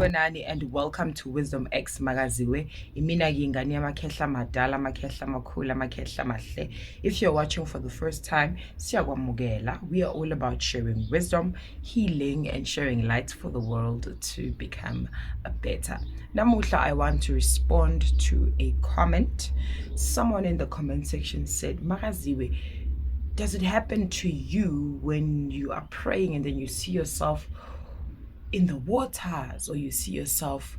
Sanibonani and welcome to Wisdom X Magaziwe. Imina yingani amakhehla madala, amakhehla makhulu, amakhehla mahle. If you're watching for the first time, siyakwamukela. We are all about sharing wisdom, healing, and sharing light for the world to become a better. Namuhla, I want to respond to a comment. Someone in the comment section said, Magaziwe, does it happen to you when you are praying and then you see yourself in the waters, or you see yourself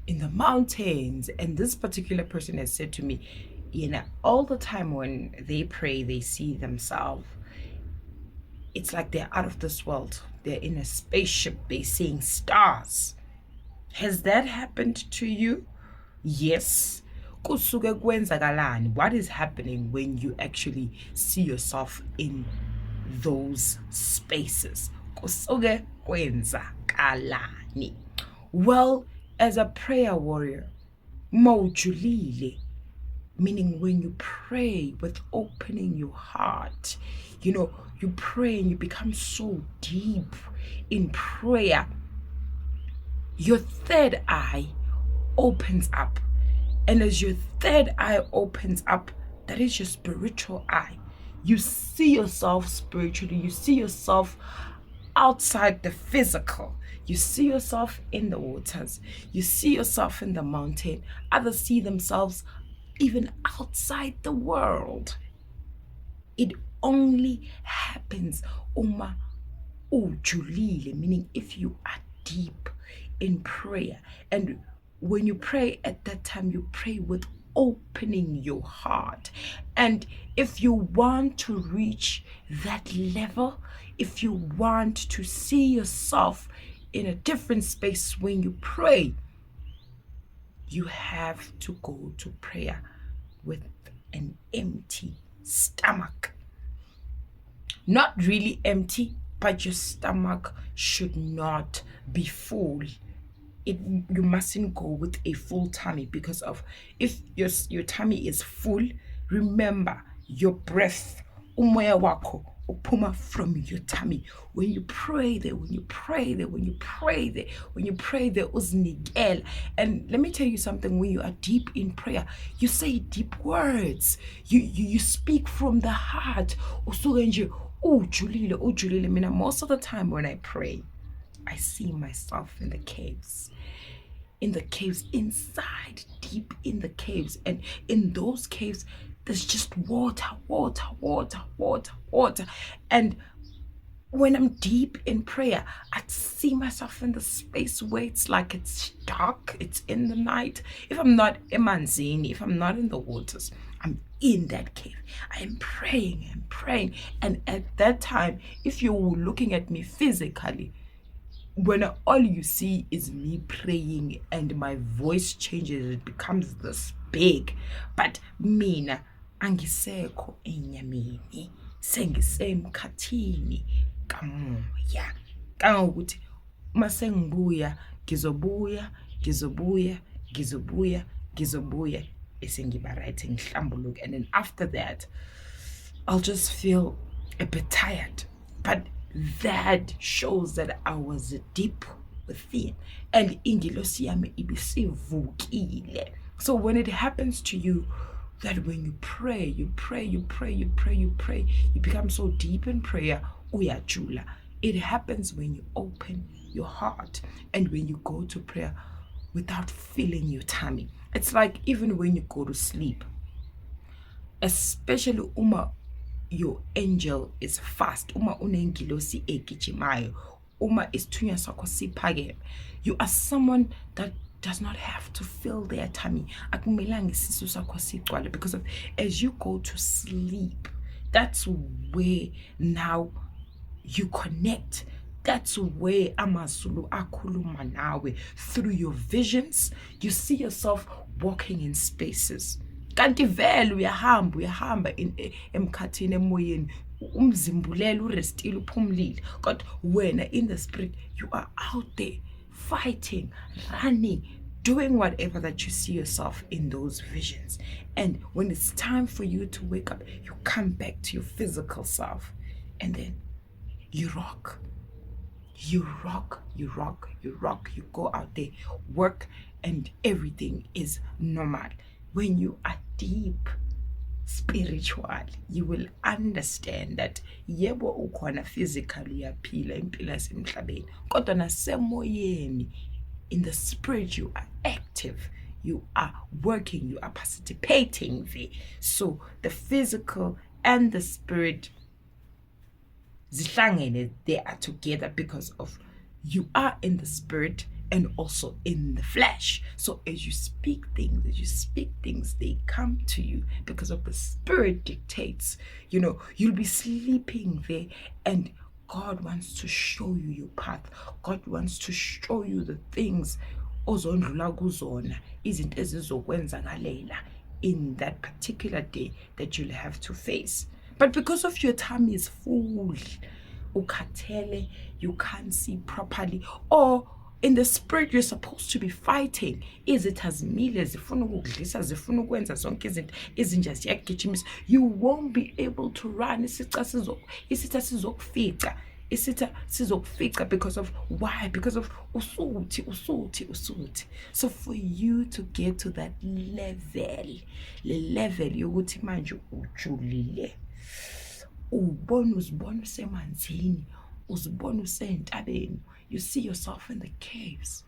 in the mountains? And this particular person has said to me, all the time when they pray, they see themselves, it's like they're out of this world. They're in a spaceship, they're seeing stars. Has that happened to you? Yes. Kusuke kwenzakalani? What is happening when you actually see yourself in those spaces? Kusuke kwenzakalani? Well, as a prayer warrior, mawujulile, meaning when you pray with opening your heart, you pray and you become so deep in prayer, your third eye opens up. And as your third eye opens up, that is your spiritual eye. You see yourself spiritually. You see yourself outside the physical. You see yourself in the waters. You see yourself in the mountain. Others see themselves even outside the world. It only happens uma ujulile, meaning if you are deep in prayer. And when you pray at that time, you pray with opening your heart. And if you want to reach that level, if you want to see yourself in a different space when you pray, you have to go to prayer with an empty stomach. Not really empty, but your stomach should not be full. You mustn't go with a full tummy, because of if your tummy is full, remember your breath, umoya wako upuma from your tummy. When you pray there, uznikela. And let me tell you something, when you are deep in prayer, you say deep words. You speak from the heart. Usuke ujulile. Mina, most of the time when I pray, I see myself in the caves, inside, deep in the caves. And in those caves, there's just water. And when I'm deep in prayer, I see myself in the space where it's like it's dark, it's in the night. If I'm not emanzini, if I'm not in the waters, I'm in that cave. I am praying. And at that time, if you're looking at me physically, when all you see is me praying and my voice changes, it becomes this big. But mina angisekho enyameni, sengisemkhathini kamoya. Kangokuthi masengibuya ngizobuya esengiba right ngihlambuluke. And then after that, I'll just feel a bit tired. But that shows that I was deep within, and ingilosi yami ibisivukile. So when it happens to you, that when you pray, you become so deep in prayer, uyajula. It happens when you open your heart and when you go to prayer without filling your tummy. It's like even when you go to sleep, especially your angel is fast, uma unengilosi egijimayo, uma isithunywa sakho siphakeme, you are someone that does not have to fill their tummy. Akumelanga isisu sakho sigcwale, because of as you go to sleep, that's where now you connect. That's where amazulu akhuluma nawe through your visions. You see yourself walking in spaces. Kanti vele uyahamba emkhathini emoyeni, umzimbulela urestile uphumlile. But when in the spirit, you are out there fighting, running, doing whatever that you see yourself in those visions. And when it's time for you to wake up, you come back to your physical self, and then you rock. you rock, you rock, you rock, you go out there, work, and everything is normal. When you are deep spiritual, you will understand that yebo ukhona physically uyaphila impilo yasemhlabeni, kodwa nasemoyeni, in the spirit you are active, you are working, you are participating there. So the physical and the spirit zihlangene, they are together because of you are in the spirit and also in the flesh. So as you speak things, they come to you because of the spirit dictates. You'll be sleeping there, and God wants to show you your path. God wants to show you the things ozondlula kuzona, izinto ezizokwenzakalela in that particular day that you'll have to face. But because of your tummy is full, ukhathele, you can't see properly, or in the spirit you're supposed to be fighting, izitha zimile zifuna ukudlisa, zifuna ukwenza zonke izinto, izinja ziyagijimisa, you won't be able to run. Isitha sizokufika, because of why? Because of usuthi. So for you to get to that level, le level yokuthi manje ujulile, uzibona usemanzini, uzibona usentabeni, you see yourself in the caves.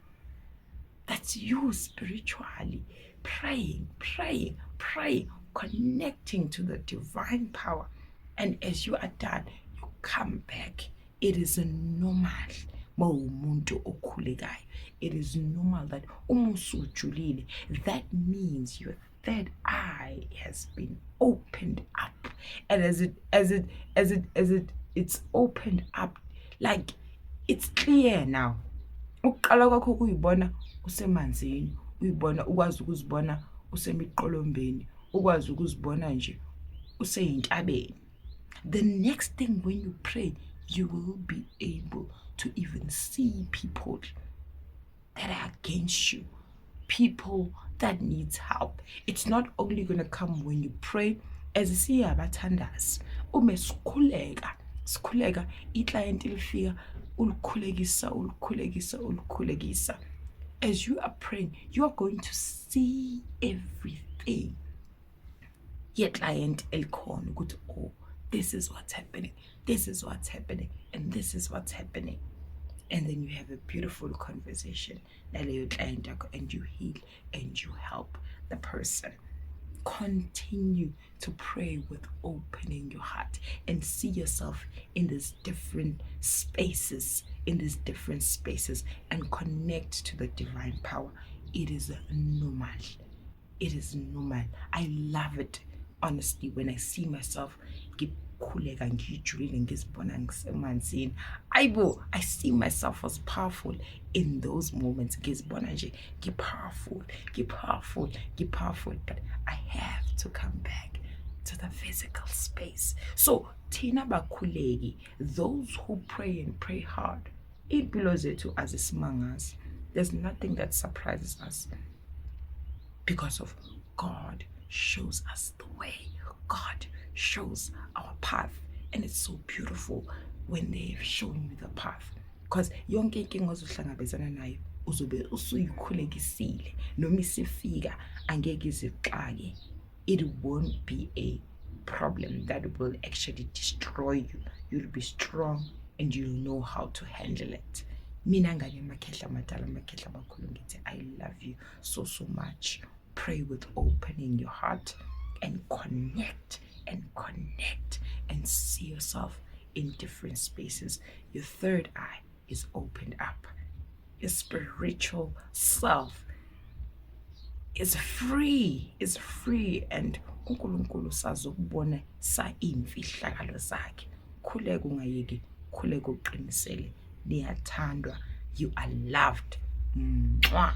That's you spiritually praying, connecting to the divine power. And as you are done, you come back. It is normal. It is normal that umusujulile. That means your third eye has been opened up, and it's opened up, like it's clear now. Uqala kwakho kuyibona usemanzini, uyibona, ukwazi ukuzibona usemiqolombeni, ukwazi ukuzibona nje useyintabeni. The next thing, when you pray, you will be able to even see people that are against you, people that needs help. It's not only going to come when you pray. As siya abathandazi, ume sikhuleka, iclient ilifika, ulukhulekisa. As you are praying, you are going to see everything. Yet client elkhona ukuthi, oh, this is what's happening, and this is what's happening. And then you have a beautiful conversation naleyo client yakho, and you heal and you help the person. Continue to pray with opening your heart and see yourself in these different spaces, and connect to the divine power. It is normal. I love it, honestly, when I see myself I see myself as powerful in those moments. Powerful, but I have to come back to the physical space. So Tina Bakulegi, those who pray and pray hard, it belongs to as smangas. There's nothing that surprises us, because of God shows us the way. God shows our path, and it's so beautiful when they've shown you the path, because yonke inkinga ozohlangabezana nayo uzobe usuyikhulekisile, noma isifika angeke izixake. It won't be a problem that will actually destroy you. You'll be strong and you'll know how to handle it. Mina ngane makhehla madala, makhehla makhulu, ngithi I love you so much. Pray with opening your heart and connect and see yourself in different spaces. Your third eye is opened up. Your spiritual self is free, and uNkulunkulu sazokubona sa imfihlakalo zakhe. Khuleka ungayeki, khuleka uqinisele, niyathandwa, you are loved. Mwah.